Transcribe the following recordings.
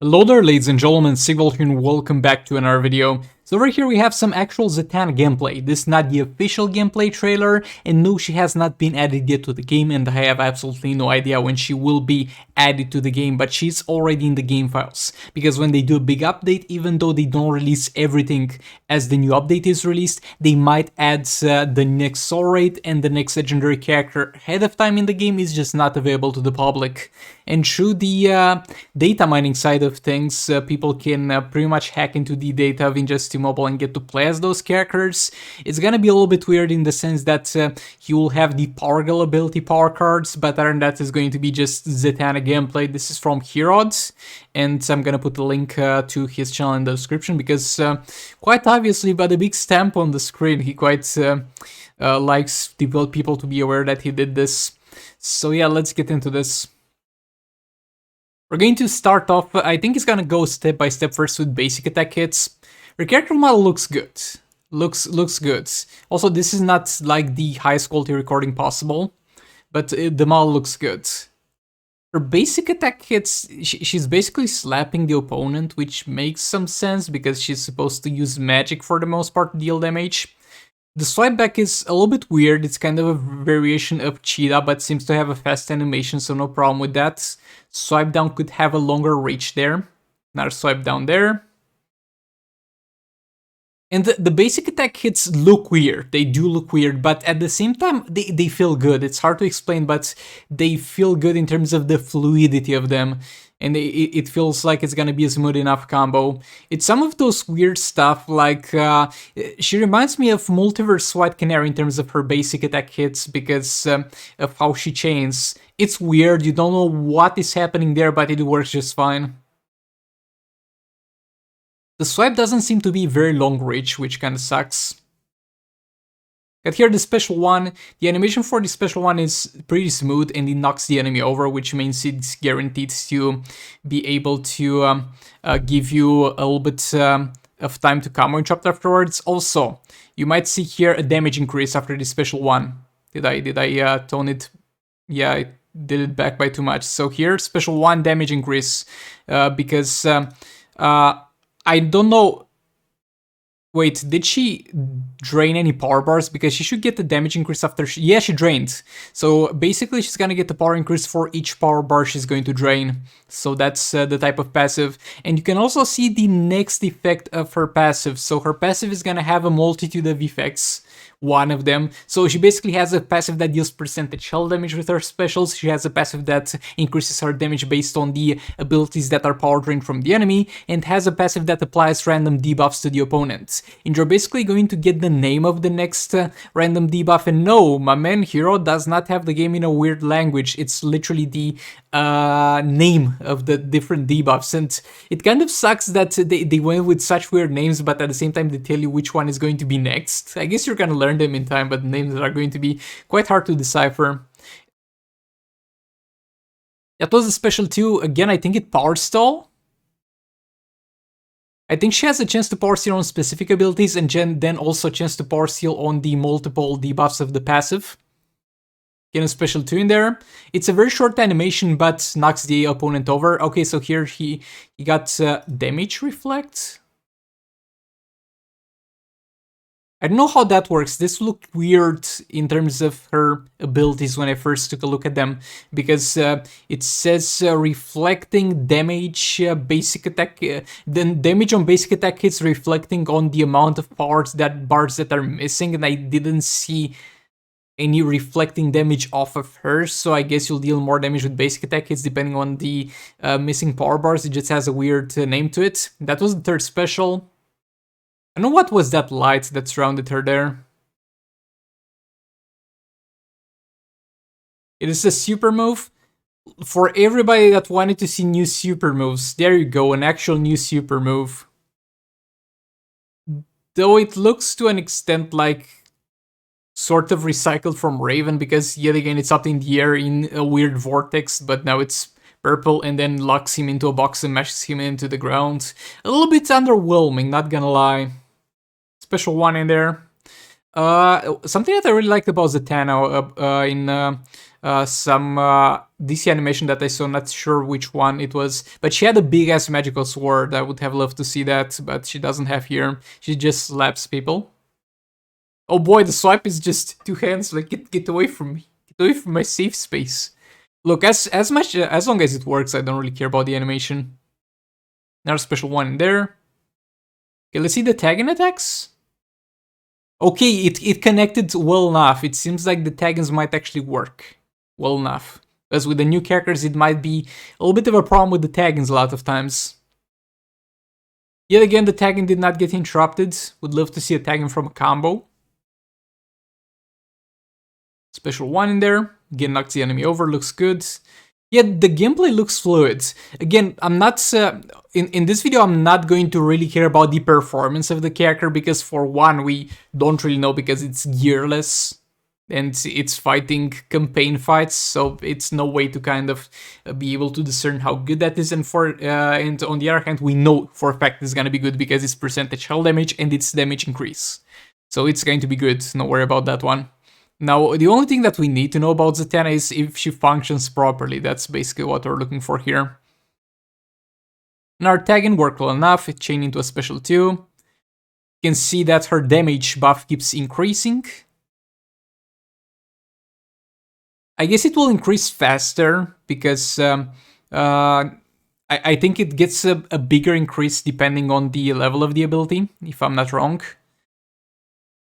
Hello there, ladies and gentlemen, Sigval here and welcome back to another video. So over here we have some actual Zatanna gameplay. This is not the official gameplay trailer, and no, she has not been added yet to the game, and I have absolutely no idea when she will be added to the game, but she's already in the game files. Because when they do a big update, even though they don't release everything as the new update is released, they might add the next soul rate and the next legendary character ahead of time in the game. Is just not available to the public. And through the data mining side of things, people can pretty much hack into the data of Injustice Mobile and get to play as those characters. It's gonna be a little bit weird in the sense that you will have the Power Girl ability power cards, but other than that, it's going to be just Zatanna gameplay. This is from Herod, and I'm gonna put a link to his channel in the description because quite obviously, by the big stamp on the screen, he quite likes people to be aware that he did this. So yeah, let's get into this. We're going to start off, I think it's gonna go step by step first with basic attack hits. Her character model looks good. Looks good. Also, this is not like the highest quality recording possible, but the model looks good. Her basic attack hits, she's basically slapping the opponent, which makes some sense because she's supposed to use magic for the most part to deal damage. The swipe back is a little bit weird. It's kind of a variation of Cheetah, but seems to have a fast animation, so no problem with that. Swipe down could have a longer reach there. Another swipe down there. And the basic attack hits look weird. They do look weird, but at the same time, they feel good. It's hard to explain, but they feel good in terms of the fluidity of them. And it feels like it's gonna be a smooth enough combo. It's some of those weird stuff, like she reminds me of Multiverse White Canary in terms of her basic attack hits because of how she chains. It's weird, you don't know what is happening there, but it works just fine. The swipe doesn't seem to be very long reach, which kinda sucks. But here the special one, the animation for the special one is pretty smooth and it knocks the enemy over, which means it's guaranteed to be able to give you a little bit of time to combo interrupt afterwards. Also, you might see here a damage increase after the special one. Did I tone it? Yeah, I did it back by too much. So here, special one damage increase because I don't know. Wait, did she drain any power bars? Because she should get the damage increase after yeah, she drained. So basically she's gonna get the power increase for each power bar she's going to drain. So that's the type of passive. And you can also see the next effect of her passive. So her passive is gonna have a multitude of effects. One of them. So she basically has a passive that deals percentage hull damage with her specials. She has a passive that increases her damage based on the abilities that are power drained from the enemy, and has a passive that applies random debuffs to the opponent. And you're basically going to get the name of the next random debuff, and no, my man Hero does not have the game in a weird language. It's literally the name of the different debuffs, and it kind of sucks that they went with such weird names, but at the same time they tell you which one is going to be next. I guess you're gonna learn them in time, but the names are going to be quite hard to decipher. That was a special too. Again, I think it power stall. I think she has a chance to power steal on specific abilities and then also a chance to power steal on the multiple debuffs of the passive. Get a special 2 in there. It's a very short animation, but knocks the opponent over. Okay, so here he got damage reflect. I don't know how that works. This looked weird in terms of her abilities when I first took a look at them, because it says reflecting damage basic attack, then damage on basic attack hits reflecting on the amount of bars that are missing, and I didn't see any reflecting damage off of her, so I guess you'll deal more damage with basic attack hits depending on the missing power bars. It just has a weird name to it. That was the third special. I don't know what was that light that surrounded her there. It is a super move. For everybody that wanted to see new super moves, there you go, an actual new super move. Though it looks to an extent like sort of recycled from Raven, because yet again it's up in the air in a weird vortex, but now it's purple and then locks him into a box and mashes him into the ground. A little bit underwhelming, not gonna lie. Special 1 in there. Something that I really liked about Zatanna in some DC animation that I saw, not sure which one it was, but she had a big ass magical sword. I would have loved to see that, but she doesn't have here. She just slaps people. Oh boy, the swipe is just two hands. Like, get away from me. Get away from my safe space. Look, as long as it works, I don't really care about the animation. Another special one in there. Okay, let's see the tag-in attacks. Okay, it connected well enough. It seems like the tag-ins might actually work well enough. Because with the new characters, it might be a little bit of a problem with the tag-ins a lot of times. Yet again, the tag-in did not get interrupted. Would love to see a tag-in from a combo. Special one in there. Again, knocks the enemy over, looks good. Yet the gameplay looks fluid. Again, I'm not... in this video, I'm not going to really care about the performance of the character, because for one, we don't really know because it's gearless. And it's fighting campaign fights, so it's no way to kind of be able to discern how good that is. And and on the other hand, we know for a fact it's gonna be good because it's percentage hull damage and its damage increase. So it's going to be good, no worry about that one. Now, the only thing that we need to know about Zatanna is if she functions properly. That's basically what we're looking for here. And our tag-in worked well enough, it chained into a special 2. You can see that her damage buff keeps increasing. I guess it will increase faster because I think it gets a bigger increase depending on the level of the ability, if I'm not wrong.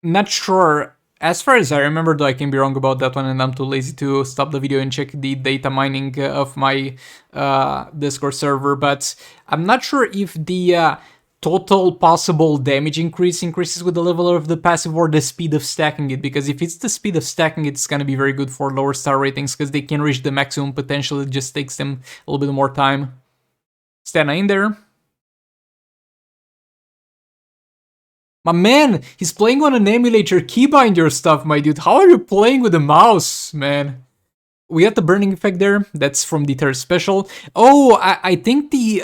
Not sure. As far as I remember, though, I can be wrong about that one, and I'm too lazy to stop the video and check the data mining of my Discord server, but I'm not sure if the total possible damage increases with the level of the passive or the speed of stacking it, because if it's the speed of stacking, it's gonna be very good for lower star ratings, because they can reach the maximum potential, it just takes them a little bit more time. Zatanna in there. My man, he's playing on an emulator keybinder stuff, my dude. How are you playing with a mouse, man? We got the burning effect there. That's from the third special. Oh, I think the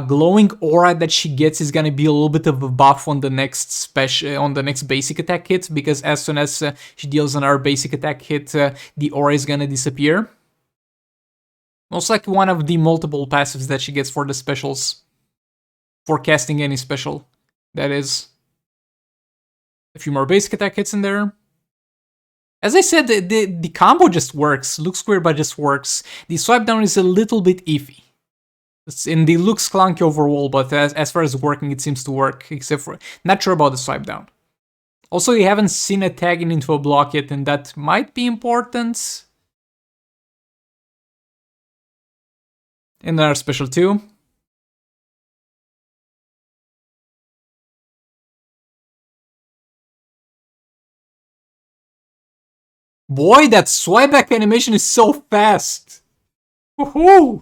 glowing aura that she gets is gonna be a little bit of a buff on the next special, on the next basic attack hit, because as soon as she deals on our basic attack hit, the aura is gonna disappear. Most likely one of the multiple passives that she gets for the specials, for casting any special. That is. A few more basic attack hits in there. As I said, the combo just works. Looks weird, but just works. The swipe down is a little bit iffy. And the looks clunky overall, but as far as working, it seems to work. Except for, not sure about the swipe down. Also, you haven't seen a tagging into a block yet, and that might be important. And another special 2. Boy, that swipe back animation is so fast! Woohoo!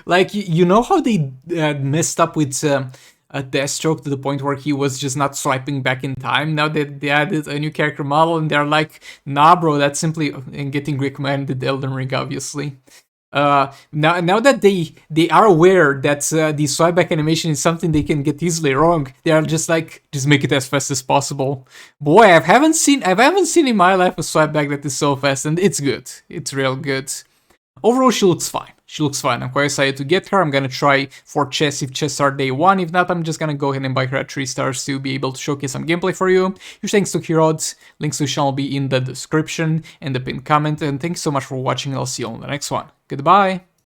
Like, you know how they messed up with Deathstroke to the point where he was just not swiping back in time? Now that they added a new character model and they're like, nah bro, that's simply... and getting recommended Elden Ring, obviously. Now that they are aware that the swipe back animation is something they can get easily wrong, they are just like, just make it as fast as possible. Boy, I haven't seen in my life a swipe back that is so fast, and it's good. It's real good. Overall, she looks fine. She looks fine. I'm quite excited to get her. I'm gonna try for chests if chests are day 1. If not, I'm just gonna go ahead and buy her at 3 stars to be able to showcase some gameplay for you. Huge thanks to Kirod. Links to the channel will be in the description and the pinned comment. And thanks so much for watching. I'll see you on the next one. Goodbye.